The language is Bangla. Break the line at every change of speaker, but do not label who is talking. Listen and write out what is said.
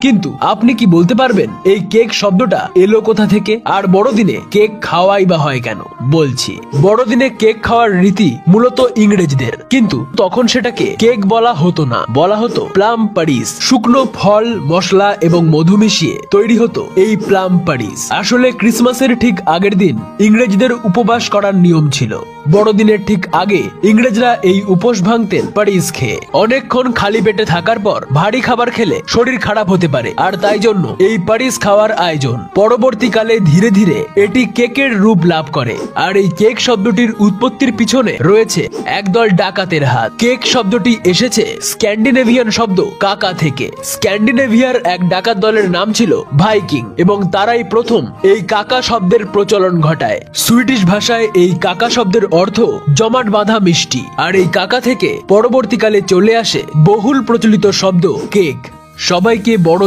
কিন্তু আপনি কি বলতে পারবেন এই কেক শব্দটা এলো কোথা থেকে, আর বড়দিনে কেক খাওয়াই বা হয় কেন? বলছি, বড়দিনে কেক খাওয়ার রীতি মূলত ইংরেজদের, কিন্তু তখন সেটাকে কেক বলা হতো না, বলা হতো প্লাম পারিস। শুকনো ফল, মশলা এবং মধু মিশিয়ে তৈরি হতো এই প্লাম পারিস। আসলে ক্রিসমাসের ঠিক আগের দিন ইংরেজদের উপবাস করার নিয়ম ছিল। বড়দিনের ঠিক আগে ইংরেজরা এই উপোস ভাঙতেন পারিস খেয়ে। অনেকক্ষণ খালি পেটে থাকার পর ভারী খাবার খেলে শরীর খারাপ হতে পারে, আর তাই জন্য এই পারিস খাওয়ার আয়োজন। পরবর্তীকালে ধীরে ধীরে এটি কেকের রূপ লাভ করে, আর এই কেক শব্দটির উৎপত্তির পিছনে রয়েছে একদল ডাকাতের হাত। কেক শব্দটি এসেছে স্ক্যান্ডিনেভিয়ান শব্দ কাকা থেকে। স্ক্যান্ডিনেভিয়ার এক ডাকাত দলের নাম ছিল ভাইকিং, এবং তারাই প্রথম এই কাকা শব্দের প্রচলন ঘটায়। সুইডিশ ভাষায় এই কাকা শব্দের অর্থ জমাট বাঁধা মিষ্টি, আর এই কাকা থেকে পরবর্তীকালে চলে আসে বহুল প্রচলিত শব্দ কেক। সবাইকে বড়